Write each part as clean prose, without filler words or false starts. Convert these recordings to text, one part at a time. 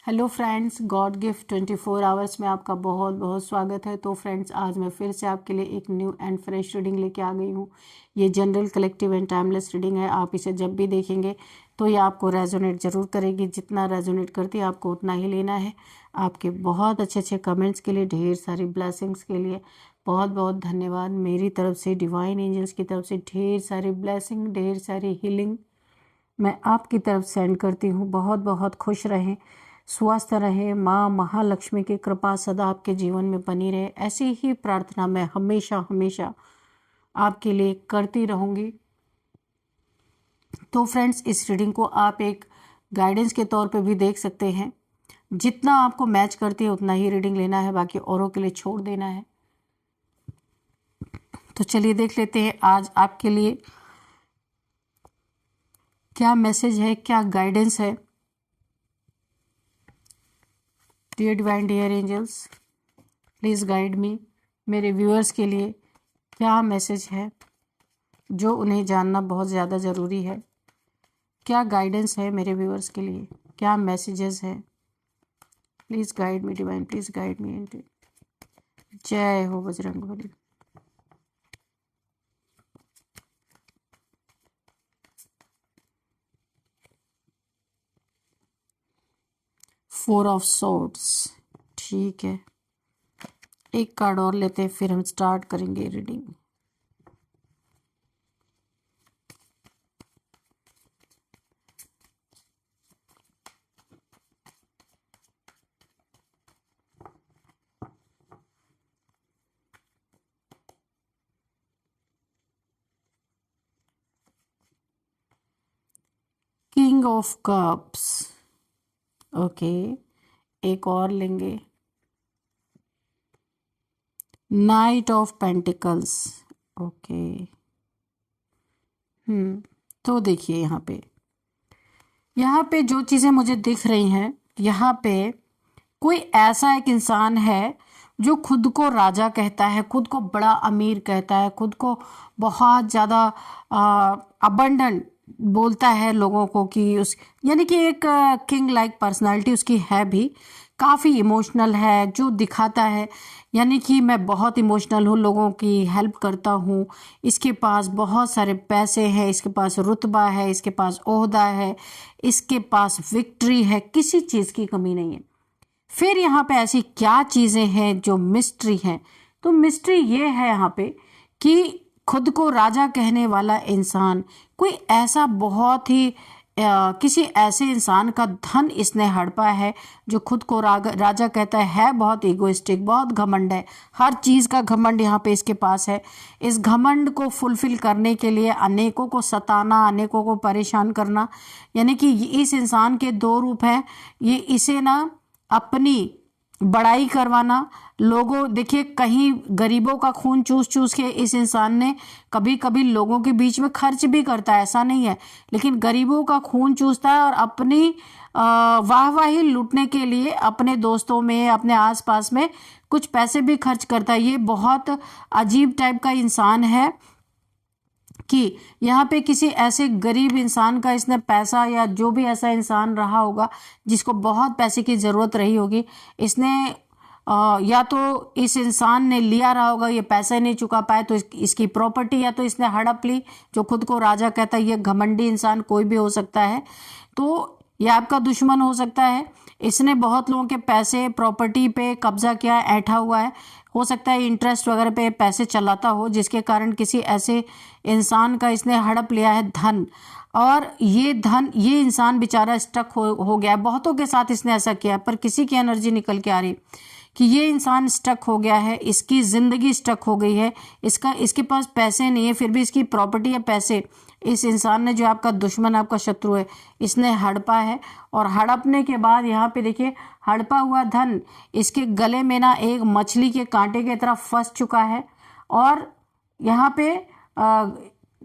Hello friends, God gift 24 hours में आपका बहुत बहुत स्वागत है। तो फ्रेंड्स, आज मैं फिर से आपके लिए एक न्यू एंड फ्रेश रीडिंग लेके आ गई हूँ। ये general, collective and timeless reading है। आप इसे जब भी देखेंगे तो ये आपको रेजोनेट ज़रूर करेगी। जितना रेजोनेट करती है आपको उतना ही लेना है। आपके बहुत अच्छे अच्छे कमेंट्स के लिए, ढेर सारी ब्लेसिंग्स के लिए बहुत बहुत धन्यवाद। मेरी तरफ से, डिवाइन एंजल्स की तरफ से ढेर सारी ब्लेसिंग, ढेर सारी हीलिंग मैं आपकी तरफ सेंड करती हूँ। बहुत बहुत खुश रहें, स्वस्थ रहें। माँ महालक्ष्मी की कृपा सदा आपके जीवन में बनी रहे, ऐसी ही प्रार्थना मैं हमेशा हमेशा आपके लिए करती रहूँगी। तो फ्रेंड्स, इस रीडिंग को आप एक गाइडेंस के तौर पे भी देख सकते हैं। जितना आपको मैच करती है उतना ही रीडिंग लेना है, बाकी औरों के लिए छोड़ देना है। तो चलिए देख लेते हैं आज आपके लिए क्या मैसेज है, क्या गाइडेंस है। Dear divine, dear angels, please guide me. मेरे व्यूअर्स के लिए क्या मैसेज है जो उन्हें जानना बहुत ज़्यादा ज़रूरी है। क्या गाइडेंस है मेरे व्यूअर्स के लिए, क्या मैसेजेस हैं। Please guide me divine, please guide मी। जय हो बजरंगबली। फोर ऑफ सोर्ड्स, ठीक है। एक कार्ड और लेते हैं, फिर हम स्टार्ट करेंगे reading. King of cups, okay. एक और लेंगे, नाइट ऑफ पेंटिकल्स, ओके। तो देखिए यहाँ पे जो चीज़ें मुझे दिख रही हैं, यहाँ पे कोई ऐसा एक इंसान है जो खुद को राजा कहता है, खुद को बड़ा अमीर कहता है, खुद को बहुत ज़्यादा अबंडेंट बोलता है लोगों को कि उस, यानी कि एक किंग लाइक पर्सनालिटी उसकी है भी। काफ़ी इमोशनल है जो दिखाता है, यानी कि मैं बहुत इमोशनल हूँ, लोगों की हेल्प करता हूँ। इसके पास बहुत सारे पैसे हैं, इसके पास रुतबा है, इसके पास ओहदा है, इसके पास विक्ट्री है, किसी चीज़ की कमी नहीं है। फिर यहाँ पे ऐसी क्या चीज़ें हैं जो मिस्ट्री हैं। तो मिस्ट्री ये है यहाँ पे कि खुद को राजा कहने वाला इंसान कोई ऐसा बहुत ही किसी ऐसे इंसान का धन इसने हड़पा है जो खुद को राजा कहता है बहुत इगोइस्टिक, बहुत घमंड है, हर चीज़ का घमंड यहाँ पे इसके पास है। इस घमंड को फुलफिल करने के लिए अनेकों को सताना, अनेकों को परेशान करना, यानी कि इस इंसान के दो रूप हैं। ये इसे ना अपनी बड़ाई करवाना, लोगों, देखिए कहीं गरीबों का खून चूस चूस के इस इंसान ने कभी कभी लोगों के बीच में खर्च भी करता है, ऐसा नहीं है, लेकिन गरीबों का खून चूसता है और अपनी वाहवाही लूटने के लिए अपने दोस्तों में, अपने आसपास में कुछ पैसे भी खर्च करता है। ये बहुत अजीब टाइप का इंसान है कि यहाँ पे किसी ऐसे गरीब इंसान का इसने पैसा, या जो भी ऐसा इंसान रहा होगा जिसको बहुत पैसे की ज़रूरत रही होगी, इसने या तो इस इंसान ने लिया रहा होगा, ये पैसे नहीं चुका पाए तो इसकी प्रॉपर्टी या तो इसने हड़प ली। जो खुद को राजा कहता है, ये घमंडी इंसान कोई भी हो सकता है। तो ये आपका दुश्मन हो सकता है। इसने बहुत लोगों के पैसे, प्रॉपर्टी पे कब्जा किया, ऐंठा हुआ है। हो सकता है इंटरेस्ट वगैरह पे पैसे चलाता हो, जिसके कारण किसी ऐसे इंसान का इसने हड़प लिया है धन। और ये धन, ये इंसान बेचारा स्टक हो गया है। बहुतों के साथ इसने ऐसा किया, पर किसी की एनर्जी निकल के आ रही कि ये इंसान स्टक हो गया है, इसकी ज़िंदगी स्टक हो गई है। इसके पास पैसे नहीं है, फिर भी इसकी प्रॉपर्टी या पैसे इस इंसान ने, जो आपका दुश्मन, आपका शत्रु है, इसने हड़पा है। और हड़पने के बाद यहाँ पे देखिए, हड़पा हुआ धन इसके गले में ना एक मछली के कांटे की तरह फंस चुका है। और यहाँ पे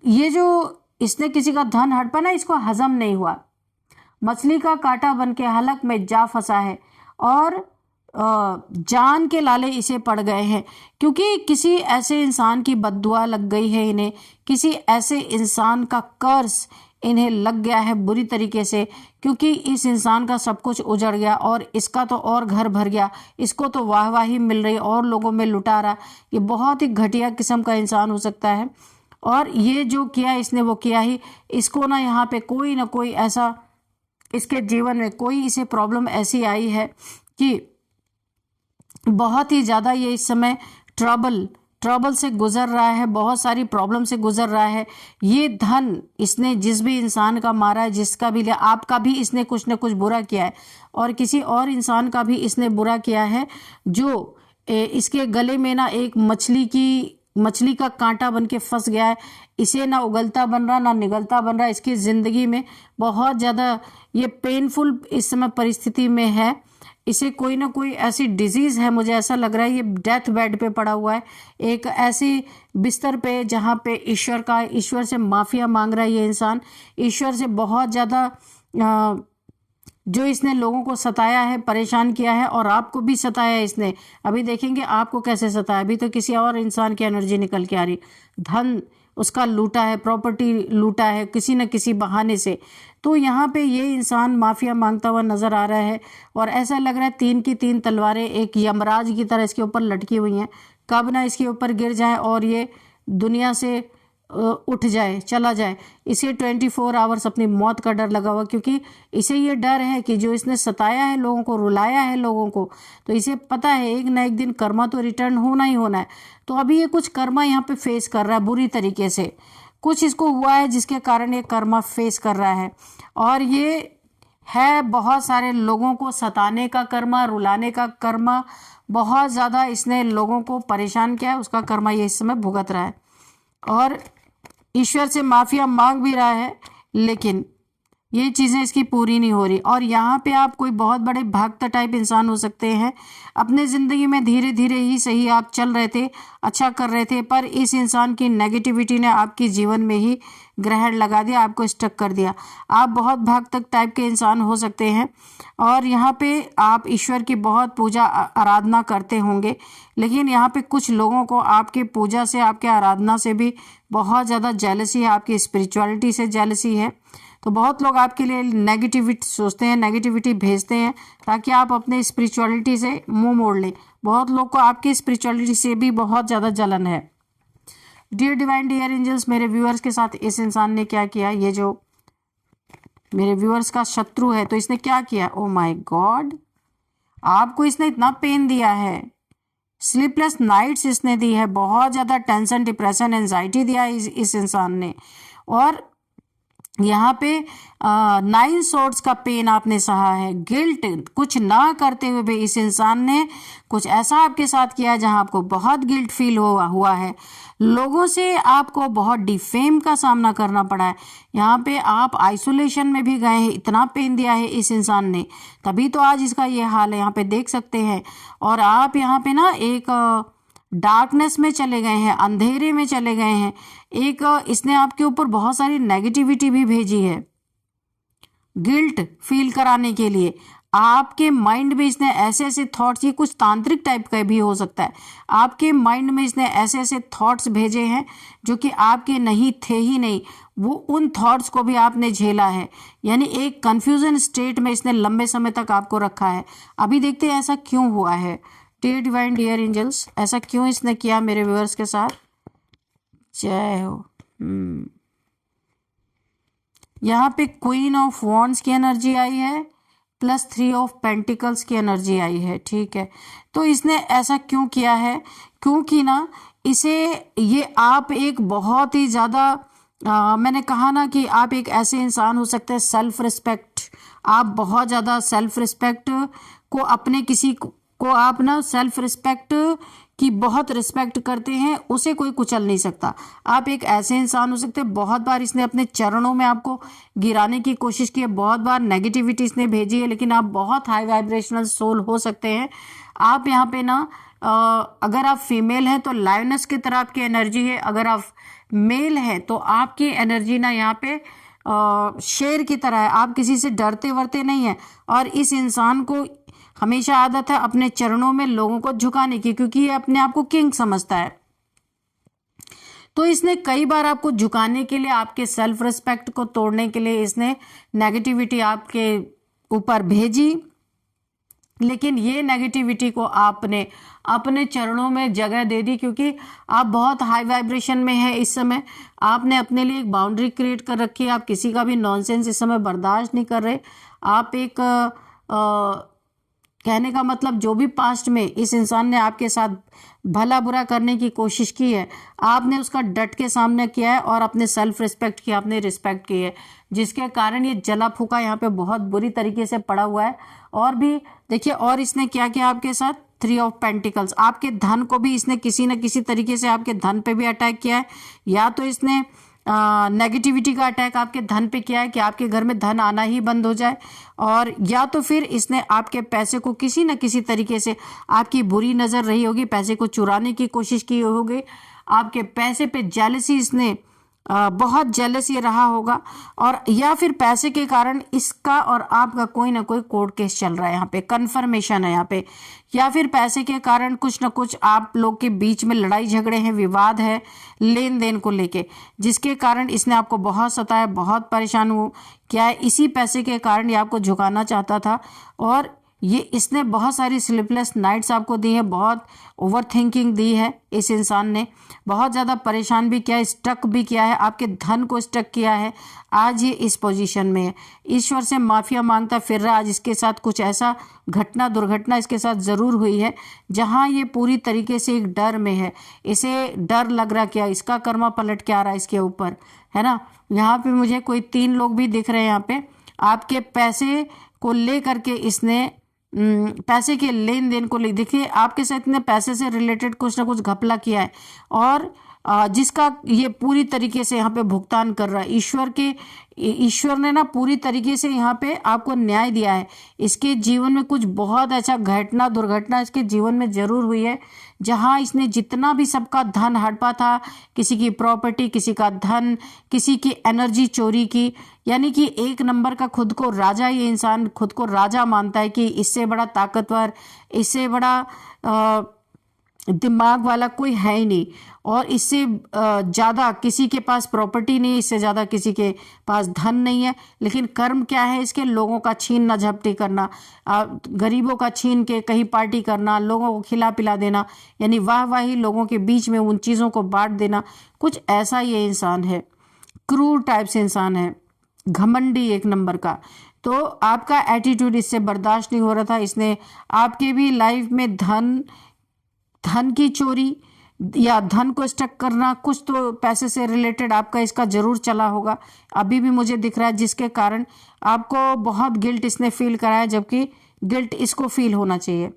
ये जो इसने किसी का धन हड़पा ना, इसको हजम नहीं हुआ, मछली का कांटा बन के हलक में जा फंसा है। और जान के लाले इसे पड़ गए हैं, क्योंकि किसी ऐसे इंसान की बद्दुआ लग गई है इन्हें, किसी ऐसे इंसान का कर्ज इन्हें लग गया है बुरी तरीके से, क्योंकि इस इंसान का सब कुछ उजड़ गया और इसका तो और घर भर गया, इसको तो वाहवाही मिल रही और लोगों में लुटा रहा। ये बहुत ही घटिया किस्म का इंसान हो सकता है और ये जो किया इसने वो किया ही। इसको ना यहाँ पे कोई ना कोई ऐसा, इसके जीवन में कोई इसे प्रॉब्लम ऐसी आई है कि बहुत ही ज़्यादा ये इस समय ट्रबल से गुजर रहा है, बहुत सारी प्रॉब्लम से गुजर रहा है। ये धन इसने जिस भी इंसान का मारा है, जिसका भी लिया, आपका भी इसने कुछ न कुछ बुरा किया है और किसी और इंसान का भी इसने बुरा किया है, जो इसके गले में ना एक मछली का कांटा बन के फंस गया है। इसे ना उगलता बन रहा ना निगलता बन रहा। इसकी ज़िंदगी में बहुत ज़्यादा ये पेनफुल इस समय परिस्थिति में है। इसे कोई ना कोई ऐसी डिजीज़ है, मुझे ऐसा लग रहा है ये डेथ बेड पे पड़ा हुआ है, एक ऐसी बिस्तर पे जहाँ पे ईश्वर से माफ़िया मांग रहा है ये इंसान, ईश्वर से बहुत ज़्यादा जो इसने लोगों को सताया है, परेशान किया है और आपको भी सताया है इसने। अभी देखेंगे आपको कैसे सताया। अभी तो किसी और इंसान की एनर्जी निकल के आ रही, धन उसका लूटा है, प्रॉपर्टी लूटा है किसी न किसी बहाने से। तो यहाँ पे ये इंसान माफिया मांगता हुआ नजर आ रहा है और ऐसा लग रहा है 3 की 3 तलवारें एक यमराज की तरह इसके ऊपर लटकी हुई हैं। कब ना इसके ऊपर गिर जाए और ये दुनिया से उठ जाए, चला जाए। इसे 24 आवर्स अपनी मौत का डर लगा हुआ, क्योंकि इसे ये डर है कि जो इसने सताया है लोगों को, रुलाया है लोगों को, तो इसे पता है एक ना एक दिन कर्मा तो रिटर्न होना ही होना है। तो अभी ये कुछ कर्मा यहाँ पे फेस कर रहा है बुरी तरीके से, कुछ इसको हुआ है जिसके कारण ये कर्मा फेस कर रहा है और ये है बहुत सारे लोगों को सताने का कर्मा, रुलाने का कर्मा, बहुत ज़्यादा इसने लोगों को परेशान किया है, उसका कर्मा ये इस समय भुगत रहा है और ईश्वर से माफिया मांग भी रहा है, लेकिन ये चीज़ें इसकी पूरी नहीं हो रही। और यहाँ पे आप कोई बहुत बड़े भक्त टाइप इंसान हो सकते हैं, अपने ज़िंदगी में धीरे धीरे ही सही आप चल रहे थे, अच्छा कर रहे थे, पर इस इंसान की नेगेटिविटी ने आपके जीवन में ही ग्रहण लगा दिया, आपको स्टक कर दिया। आप बहुत भक्त टाइप के इंसान हो सकते हैं और यहाँ पे आप ईश्वर की बहुत पूजा आराधना करते होंगे, लेकिन यहाँ पे कुछ लोगों को आपके पूजा से, आपके आराधना से भी बहुत ज़्यादा जेलसी है, आपकी स्पिरिचुअलिटी से जेलसी है। तो बहुत लोग आपके लिए नेगेटिविटी सोचते हैं, नेगेटिविटी भेजते हैं ताकि आप अपने स्पिरिचुअलिटी से मुंह मोड़ लें। बहुत लोग को आपकी स्पिरिचुअलिटी से भी बहुत ज़्यादा जलन है। डियर डिवाइन, डियर एंजल्स, मेरे व्यूअर्स के साथ इस इंसान ने क्या किया, ये जो मेरे व्यूअर्स का शत्रु है, तो इसने क्या किया, ओ माय गॉड, आपको इसने इतना पेन दिया है, स्लीपलेस नाइट्स इसने दी है, बहुत ज़्यादा टेंशन, डिप्रेशन, एंजाइटी दिया है इस इंसान ने। और यहाँ पे 9 सॉर्ड्स का पेन आपने सहा है, गिल्ट, कुछ ना करते हुए भी इस इंसान ने कुछ ऐसा आपके साथ किया है जहाँ आपको बहुत गिल्ट फील हुआ है, लोगों से आपको बहुत डिफेम का सामना करना पड़ा है, यहाँ पे आप आइसोलेशन में भी गए हैं, इतना पेन दिया है इस इंसान ने, तभी तो आज इसका ये हाल है, यहाँ पे देख सकते हैं। और आप यहाँ पे ना एक डार्कनेस में चले गए हैं, अंधेरे में चले गए हैं, एक इसने आपके ऊपर बहुत सारी नेगेटिविटी भी भेजी है गिल्ट फील कराने के लिए। आपके माइंड में इसने ऐसे ऐसे थॉट्स, ये कुछ तांत्रिक टाइप का भी हो सकता है, आपके माइंड में इसने ऐसे ऐसे थॉट्स भेजे हैं जो कि आपके नहीं थे ही नहीं, वो उन थॉट्स को भी आपने झेला है, यानी एक कंफ्यूजन स्टेट में इसने लंबे समय तक आपको रखा है। अभी देखते हैं ऐसा क्यों हुआ है। डियर डिवाइन, डियर एंजल्स, ऐसा क्यों इसने किया मेरे व्यूअर्स के साथ, जय हो। यहाँ पे क्वीन ऑफ वॉन्ड्स की एनर्जी आई है प्लस 3 ऑफ पेंटिकल्स की एनर्जी आई है, ठीक है। तो इसने ऐसा क्यों किया है, क्योंकि ना इसे ये आप एक बहुत ही ज़्यादा मैंने कहा ना कि आप एक ऐसे इंसान हो सकते हैं, सेल्फ रिस्पेक्ट, आप बहुत ज़्यादा सेल्फ रिस्पेक्ट को अपने किसी को आप ना सेल्फ रिस्पेक्ट की बहुत रिस्पेक्ट करते हैं, उसे कोई कुचल नहीं सकता। आप एक ऐसे इंसान हो सकते हैं, बहुत बार इसने अपने चरणों में आपको गिराने की कोशिश की है, बहुत बार नेगेटिविटी इसने भेजी है, लेकिन आप बहुत हाई वाइब्रेशनल सोल हो सकते हैं। आप यहाँ पे ना अगर आप फीमेल हैं तो लायनेस की तरह आपकी एनर्जी है, अगर आप मेल हैं तो आपकी एनर्जी ना यहाँ पे शेर की तरह है, आप किसी से डरते वरते नहीं है। और इस इंसान को हमेशा आदत है अपने चरणों में लोगों को झुकाने की, क्योंकि ये अपने आप को किंग समझता है। तो इसने कई बार आपको झुकाने के लिए, आपके सेल्फ रिस्पेक्ट को तोड़ने के लिए इसने नेगेटिविटी आपके ऊपर भेजी, लेकिन ये नेगेटिविटी को आपने अपने चरणों में जगह दे दी, क्योंकि आप बहुत हाई वाइब्रेशन में है इस समय। आपने अपने लिए एक बाउंड्री क्रिएट कर रखी है, आप किसी का भी नॉनसेंस इस समय बर्दाश्त नहीं कर रहे। आप एक कहने का मतलब जो भी पास्ट में इस इंसान ने आपके साथ भला बुरा करने की कोशिश की है, आपने उसका डट के सामने किया है और अपने सेल्फ रिस्पेक्ट की आपने रिस्पेक्ट की है, जिसके कारण ये जला फूका यहाँ पे बहुत बुरी तरीके से पड़ा हुआ है। और भी देखिए, और इसने क्या किया आपके साथ, 3 ऑफ पेंटिकल्स, आपके धन को भी इसने किसी न किसी तरीके से आपके धन पे भी अटैक किया है, या तो इसने नेगेटिविटी का अटैक आपके धन पे किया है कि आपके घर में धन आना ही बंद हो जाए, और या तो फिर इसने आपके पैसे को किसी न किसी तरीके से, आपकी बुरी नज़र रही होगी, पैसे को चुराने की कोशिश की होगी, आपके पैसे पे जेलसी, इसने बहुत जेलस ये रहा होगा, और या फिर पैसे के कारण इसका और आपका कोई ना कोई कोर्ट केस चल रहा है, यहाँ पे कन्फर्मेशन है यहाँ पे, या फिर पैसे के कारण कुछ ना कुछ आप लोग के बीच में लड़ाई झगड़े हैं, विवाद है लेन देन को लेके, जिसके कारण इसने आपको बहुत सताया, बहुत परेशान हो क्या है, इसी पैसे के कारण ये आपको झुकाना चाहता था। और ये इसने बहुत सारी स्लीपलेस नाइट्स आपको दी है, बहुत ओवर थिंकिंग दी है, इस इंसान ने बहुत ज़्यादा परेशान भी किया है, स्टक भी किया है, आपके धन को स्टक किया है। आज ये इस पोजीशन में है, ईश्वर से माफिया मांगता फिर रहा। आज इसके साथ कुछ ऐसा घटना दुर्घटना इसके साथ ज़रूर हुई है जहाँ ये पूरी तरीके से एक डर में है, इसे डर लग रहा क्या इसका कर्मा पलट के आ रहा है इसके ऊपर, है ना। यहाँ पे मुझे कोई 3 लोग भी दिख रहे हैं यहाँ पे, आपके पैसे को ले करके इसने पैसे के लेन देन को ले, देखिए आपके साथ ने पैसे से रिलेटेड कुछ ना कुछ घपला किया है, और जिसका ये पूरी तरीके से यहाँ पे भुगतान कर रहा है। ईश्वर ने ना पूरी तरीके से यहाँ पे आपको न्याय दिया है। इसके जीवन में कुछ बहुत अच्छा घटना दुर्घटना इसके जीवन में जरूर हुई है, जहाँ इसने जितना भी सबका धन हड़पा था, किसी की प्रॉपर्टी, किसी का धन, किसी की एनर्जी चोरी की, यानी कि एक नंबर का खुद को राजा, ये इंसान खुद को राजा मानता है कि इससे बड़ा ताकतवर, इससे बड़ा दिमाग वाला कोई है ही नहीं, और इससे ज़्यादा किसी के पास प्रॉपर्टी नहीं है, इससे ज़्यादा किसी के पास धन नहीं है। लेकिन कर्म क्या है इसके, लोगों का छीनना झपटी करना, गरीबों का छीन के कहीं पार्टी करना, लोगों को खिला पिला देना, यानी वाहवाही लोगों के बीच में उन चीज़ों को बांट देना, कुछ ऐसा ये इंसान है। क्रूर टाइप से इंसान है, घमंडी एक नंबर का। तो आपका एटीट्यूड इससे बर्दाश्त नहीं हो रहा था। इसने आपके भी लाइफ में धन की चोरी या धन को स्टक करना, कुछ तो पैसे से रिलेटेड आपका इसका जरूर चला होगा, अभी भी मुझे दिख रहा है, जिसके कारण आपको बहुत गिल्ट इसने फील कराया, जबकि गिल्ट इसको फील होना चाहिए।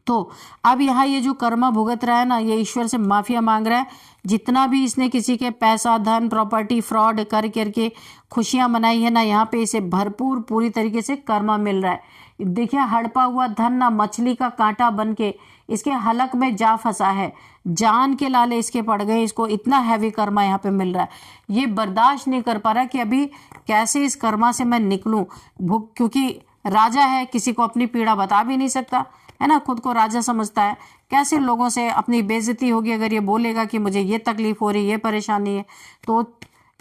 तो अब यहाँ ये जो कर्मा भुगत रहा है ना, ये ईश्वर से माफिया मांग रहा है। जितना भी इसने किसी के पैसा, धन, प्रॉपर्टी फ्रॉड कर करके खुशियां मनाई है ना, यहाँ पे इसे भरपूर पूरी तरीके से कर्मा मिल रहा है। देखिए हड़पा हुआ धन ना मछली का कांटा बन के इसके हलक में जा फंसा है, जान के लाले इसके पड़ गए, इसको इतना हैवी कर्मा यहाँ पे मिल रहा है। ये बर्दाश्त नहीं कर पा रहा कि अभी कैसे इस कर्मा से मैं निकलूं, क्योंकि राजा है, किसी को अपनी पीड़ा बता भी नहीं सकता, है ना, खुद को राजा समझता है। कैसे लोगों से अपनी बेइज्जती होगी अगर ये बोलेगा कि मुझे ये तकलीफ हो रही है, ये परेशानी है, तो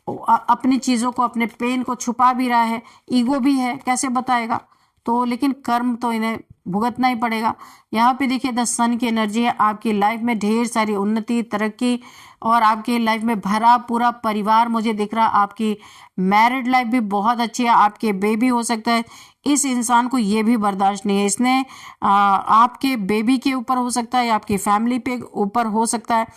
अपनी चीज़ों को, अपने पेन को छुपा भी रहा है, ईगो भी है, कैसे बताएगा। तो लेकिन कर्म तो इन्हें भुगतना ही पड़ेगा। यहाँ पे देखिए 10 सन की एनर्जी है, आपकी लाइफ में ढेर सारी उन्नति, तरक्की, और आपकी लाइफ में भरा पूरा परिवार मुझे दिख रहा। आपकी मैरिड लाइफ भी बहुत अच्छी है, आपके बेबी हो सकता है। इस इंसान को ये भी बर्दाश्त नहीं है, इसने आपके बेबी के ऊपर हो सकता है या आपकी फैमिली पे ऊपर हो सकता है,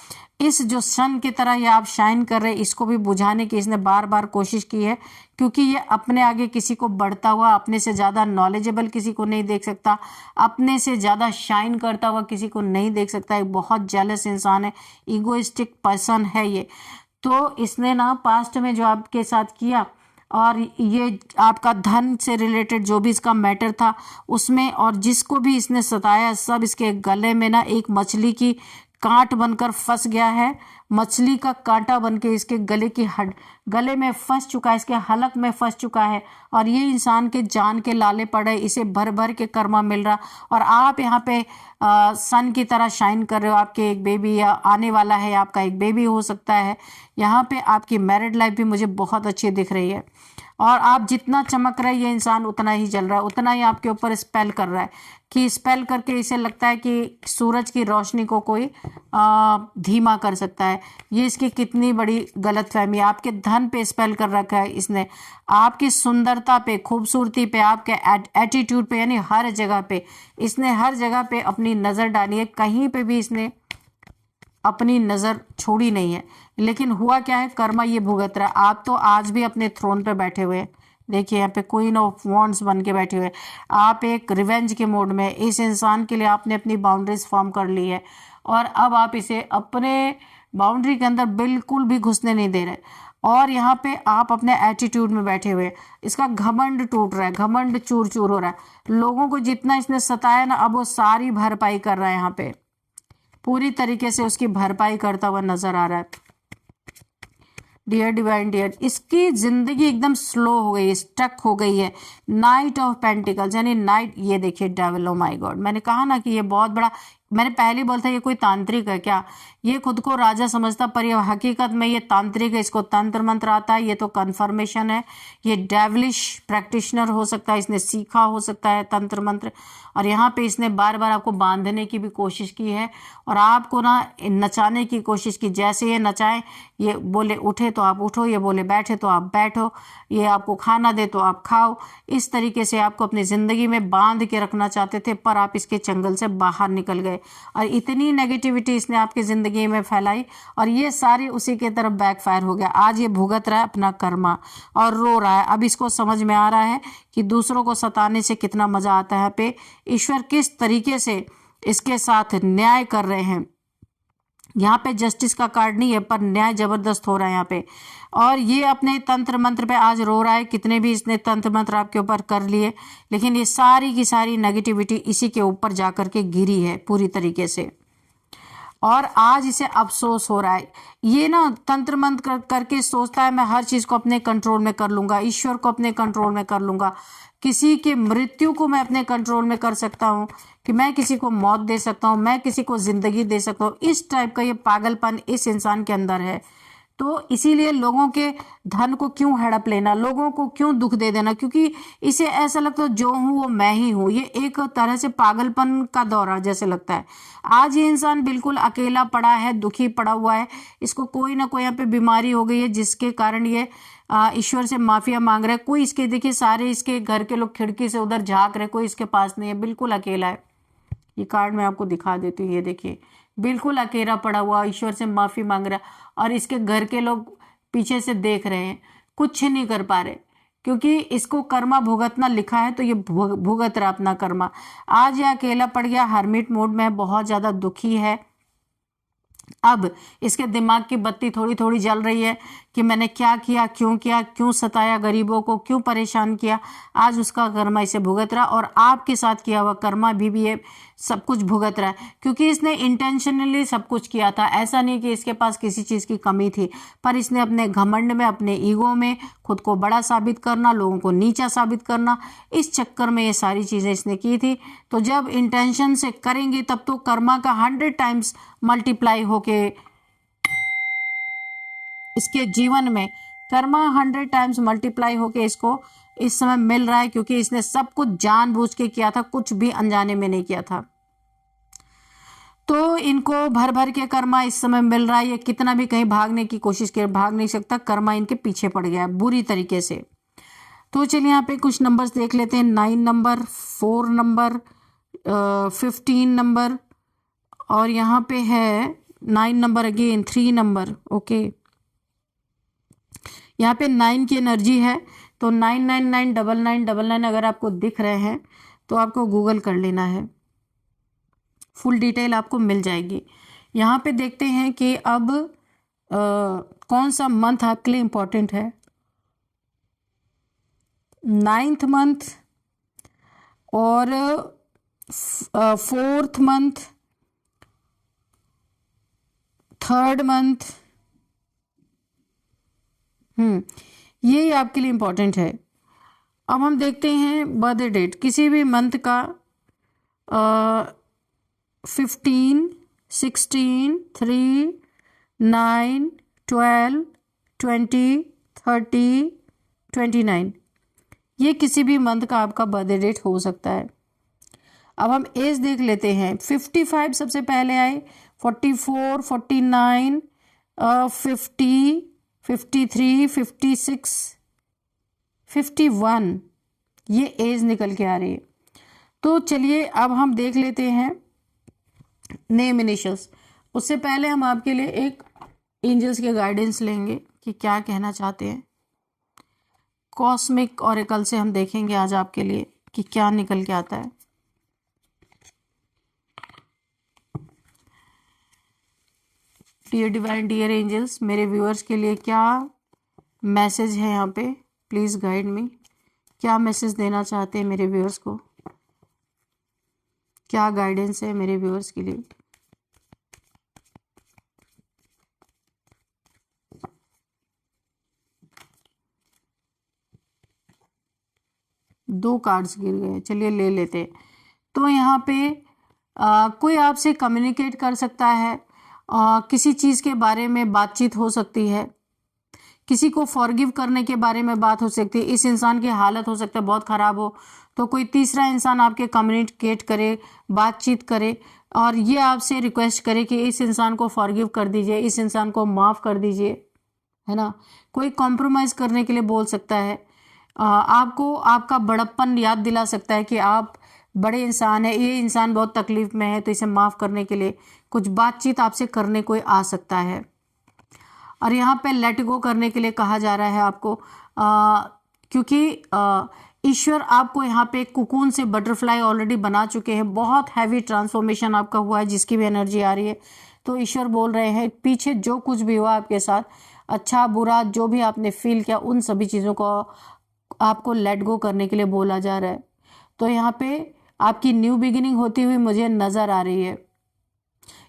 इस जो सन की तरह ये आप शाइन कर रहे हैं, इसको भी बुझाने की इसने बार बार कोशिश की है, क्योंकि ये अपने आगे किसी को बढ़ता हुआ, अपने से ज़्यादा नॉलेजेबल किसी को नहीं देख सकता, अपने से ज़्यादा शाइन करता हुआ किसी को नहीं देख सकता। एक बहुत जेलस इंसान है, ईगोइस्टिक पर्सन है ये। तो इसने ना पास्ट में जो आपके साथ किया, और ये आपका धन से रिलेटेड जो भी इसका मैटर था उसमें, और जिसको भी इसने सताया, सब इसके गले में ना एक मछली की कांट बनकर फंस गया है, मछली का कांटा बन के इसके गले में फंस चुका है, इसके हलक में फंस चुका है, और ये इंसान के जान के लाले पड़े, इसे भर भर के कर्मा मिल रहा, और आप यहाँ पे सन की तरह शाइन कर रहे हो। आपके एक बेबी या आने वाला है, आपका एक बेबी हो सकता है। यहाँ पे आपकी मैरिड लाइफ भी मुझे बहुत अच्छी दिख रही है, और आप जितना चमक रहे हैं ये इंसान उतना ही जल रहा है, उतना ही आपके ऊपर स्पेल कर रहा है, कि स्पेल करके इसे लगता है कि सूरज की रोशनी को कोई धीमा कर सकता है। ये इसकी कितनी बड़ी गलतफहमी है। आपके धन पे स्पेल कर रखा है इसने, आपकी सुंदरता पे, खूबसूरती पे, आपके एटीट्यूड पे, यानी हर जगह पे इसने हर जगह पे अपनी नज़र डाली है। कहीं पे भी इसने अपनी नज़र छोड़ी नहीं है। लेकिन हुआ क्या है, कर्मा ये भुगत रहा है। आप तो आज भी अपने थ्रोन पे बैठे हुए हैं, देखिए यहाँ पे क्वीन ऑफ वॉन्ड्स बन के बैठे हुए। आप एक रिवेंज के मोड में, इस इंसान के लिए आपने अपनी बाउंड्रीज फॉर्म कर ली है, और अब आप इसे अपने बाउंड्री के अंदर बिल्कुल भी घुसने नहीं दे रहे, और यहाँ पे आप अपने एटीट्यूड में बैठे हुए। इसका घमंड टूट रहा है, घमंड चूर चूर हो रहा है। लोगों को जितना इसने सताया ना, अब वो सारी भरपाई कर रहा है, यहाँ पे पूरी तरीके से उसकी भरपाई करता हुआ नजर आ रहा है। डियर डिवाइन डियर, इसकी जिंदगी एकदम स्लो हो गई है, स्टक हो गई है। नाइट ऑफ पेंटिकल्स यानी नाइट, ये देखिए डेविल, ओ माय गॉड, मैंने कहा ना कि ये बहुत बड़ा, मैंने पहले बोला था ये कोई तांत्रिक है क्या, ये खुद को राजा समझता, पर ये हकीकत में ये तांत्रिक है, इसको तंत्र मंत्र आता है, ये तो कन्फर्मेशन है। ये डेविलिश प्रैक्टिशनर हो सकता है, इसने सीखा हो सकता है तंत्र मंत्र, और यहाँ पे इसने बार बार आपको बांधने की भी कोशिश की है, और आपको ना नचाने की कोशिश की। जैसे ये नचाए, ये बोले उठे तो आप उठो, ये बोले बैठे तो आप बैठो, ये आपको खाना दे तो आप खाओ। इस तरीके से आपको अपनी ज़िंदगी में बांध के रखना चाहते थे, पर आप इसके चंगल से बाहर निकल गए, और इतनी नेगेटिविटी इसने आपकी ज़िंदगी में फैलाई, और ये सारी उसी के तरफ बैकफायर हो गया। आज ये भुगत रहा है अपना कर्मा और रो रहा है। अब इसको समझ में आ रहा है कि दूसरों को सताने से कितना मज़ा आता है, पे ईश्वर किस तरीके से इसके साथ न्याय कर रहे हैं। यहाँ पे जस्टिस का कार्ड नहीं है, पर न्याय जबरदस्त हो रहा है यहाँ पे, और ये अपने तंत्र मंत्र पे आज रो रहा है। कितने भी इसने तंत्र मंत्र आपके ऊपर कर लिए, लेकिन ये सारी की सारी नेगेटिविटी इसी के ऊपर जाकर के गिरी है पूरी तरीके से, और आज इसे अफसोस हो रहा है। ये ना तंत्र मंत्र करके सोचता है मैं हर चीज़ को अपने कंट्रोल में कर लूँगा, ईश्वर को अपने कंट्रोल में कर लूँगा, किसी के मृत्यु को मैं अपने कंट्रोल में कर सकता हूँ, कि मैं किसी को मौत दे सकता हूँ, मैं किसी को ज़िंदगी दे सकता हूँ। इस टाइप का ये पागलपन इस इंसान के अंदर है। तो इसीलिए लोगों के धन को क्यों हड़प लेना, लोगों को क्यों दुख दे देना, क्योंकि इसे ऐसा लगता है जो हूँ वो मैं ही हूँ। ये एक तरह से पागलपन का दौरा जैसे लगता है। आज ये इंसान बिल्कुल अकेला पड़ा है, दुखी पड़ा हुआ है, इसको कोई ना कोई यहाँ पे बीमारी हो गई है, जिसके कारण ये ईश्वर से माफिया मांग रहा है। कोई इसके, देखिए सारे इसके घर के लोग खिड़की से उधर झांक रहे, कोई इसके पास नहीं है, बिल्कुल अकेला है। ये कार्ड मैं आपको दिखा देती हूँ, ये देखिए, बिल्कुल अकेला पड़ा हुआ, ईश्वर से माफी मांग रहा है, और इसके घर के लोग पीछे से देख रहे हैं, कुछ नहीं कर पा रहे, क्योंकि इसको कर्मा भुगतना लिखा है, तो ये भुगत रहा अपना कर्मा। आज ये अकेला पड़ गया, हर्मिट मोड में, बहुत ज्यादा दुखी है। अब इसके दिमाग की बत्ती थोड़ी थोड़ी जल रही है कि मैंने क्या किया, क्यों सताया गरीबों को, क्यों परेशान किया। आज उसका कर्मा इसे भुगत रहा, और आपके साथ किया हुआ कर्मा भी ये सब कुछ भुगत रहा है, क्योंकि इसने इंटेंशनली सब कुछ किया था। ऐसा नहीं कि इसके पास किसी चीज़ की कमी थी, पर इसने अपने घमंड में, अपने ईगो में खुद को बड़ा साबित करना, लोगों को नीचा साबित करना, इस चक्कर में ये सारी चीज़ें इसने की थी। तो जब इंटेंशन से करेंगे तब तो कर्मा का 100 टाइम्स मल्टीप्लाई होके इसके जीवन में, कर्मा 100 टाइम्स मल्टीप्लाई होके इसको इस समय मिल रहा है, क्योंकि इसने सब कुछ जानबूझ के किया था, कुछ भी अनजाने में नहीं किया था। तो इनको भर भर के कर्मा इस समय मिल रहा है। ये कितना भी कहीं भागने की कोशिश करे, भाग नहीं सकता, कर्मा इनके पीछे पड़ गया है बुरी तरीके से। तो चलिए यहाँ पे कुछ नंबर्स देख लेते हैं। 9 नंबर, 4 नंबर, 15 नंबर, और यहाँ पे है 9 नंबर अगेन, 3 नंबर। ओके, यहाँ पे 9 की एनर्जी है, तो 9999999 अगर आपको दिख रहे हैं तो आपको गूगल कर लेना है, फुल डिटेल आपको मिल जाएगी। यहाँ पे देखते हैं कि अब कौन सा मंथ आपके लिए इम्पोर्टेंट है। 9th मंथ और 4th मंथ, 3rd मंथ, ये आपके लिए इम्पोर्टेंट है। अब हम देखते हैं बर्थडे डेट किसी भी मंथ का 15, 16, 3, 9, 12, 20, 30, 29, ये किसी भी मंथ का आपका बर्थडे डेट हो सकता है। अब हम एज देख लेते हैं। 55 सबसे पहले आए, 44, 49, 50, 53, 56, 51, ये एज निकल के आ रही है। तो चलिए अब हम देख लेते हैं नेम इनिशियल्स। उससे पहले हम आपके लिए एक एंजल्स के गाइडेंस लेंगे कि क्या कहना चाहते हैं। कॉस्मिक ऑरेकल से हम देखेंगे आज आपके लिए कि क्या निकल के आता है। डियर डिवाइन, डियर एंजल्स, मेरे व्यूअर्स के लिए क्या मैसेज है यहाँ पे, प्लीज़ गाइड मी। क्या मैसेज देना चाहते हैं मेरे व्यूअर्स को, क्या गाइडेंस है मेरे व्यूअर्स के लिए। दो कार्ड्स गिर गए, चलिए ले लेते हैं। तो यहाँ पे कोई आपसे कम्युनिकेट कर सकता है, किसी चीज़ के बारे में बातचीत हो सकती है, किसी को फॉरगिव करने के बारे में बात हो सकती है। इस इंसान की हालत हो सकता है बहुत ख़राब हो, तो कोई तीसरा इंसान आपके कम्युनिकेट करे, बातचीत करे और ये आपसे रिक्वेस्ट करे कि इस इंसान को फॉरगिव कर दीजिए, इस इंसान को माफ़ कर दीजिए, है ना। कोई कॉम्प्रोमाइज़ करने के लिए बोल सकता है, आपको आपका बड़प्पन याद दिला सकता है कि आप बड़े इंसान है, ये इंसान बहुत तकलीफ में है, तो इसे माफ़ करने के लिए कुछ बातचीत आपसे करने कोई आ सकता है। और यहाँ पे लेट गो करने के लिए कहा जा रहा है आपको, क्योंकि ईश्वर आपको यहाँ पे कुकून से बटरफ्लाई ऑलरेडी बना चुके हैं। बहुत हैवी ट्रांसफॉर्मेशन आपका हुआ है, जिसकी भी एनर्जी आ रही है। तो ईश्वर बोल रहे हैं पीछे जो कुछ भी हुआ आपके साथ, अच्छा बुरा जो भी आपने फील किया, उन सभी चीज़ों को आपको लेट गो करने के लिए बोला जा रहा है। तो यहाँ पे आपकी न्यू बिगिनिंग होती हुई मुझे नज़र आ रही है,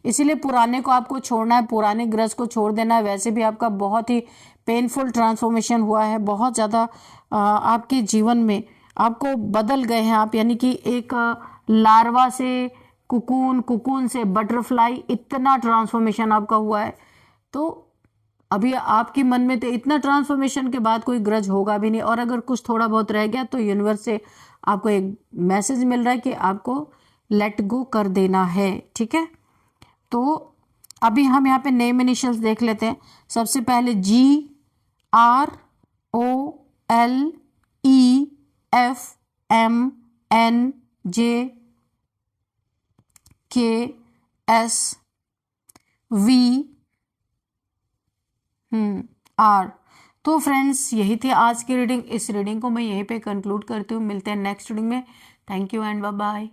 इसीलिए पुराने को आपको छोड़ना है, पुराने ग्रज को छोड़ देना है। वैसे भी आपका बहुत ही पेनफुल ट्रांसफॉर्मेशन हुआ है, बहुत ज़्यादा आपके जीवन में आपको बदल गए हैं आप, यानी कि एक लार्वा से कुकून, कुकून से बटरफ्लाई, इतना ट्रांसफॉर्मेशन आपका हुआ है। तो अभी आपके मन में तो इतना ट्रांसफॉर्मेशन के बाद कोई ग्रज होगा भी नहीं, और अगर कुछ थोड़ा बहुत रह गया तो यूनिवर्स से आपको एक मैसेज मिल रहा है कि आपको लेट गो कर देना है, ठीक है। तो अभी हम यहाँ पे नेम इनिशियल्स देख लेते हैं। सबसे पहले GROLEMENJKSV तो फ्रेंड्स यही थी आज की रीडिंग। इस रीडिंग को मैं यहीं पे कंक्लूड करती हूँ। मिलते हैं नेक्स्ट रीडिंग में। Thank you and bye bye.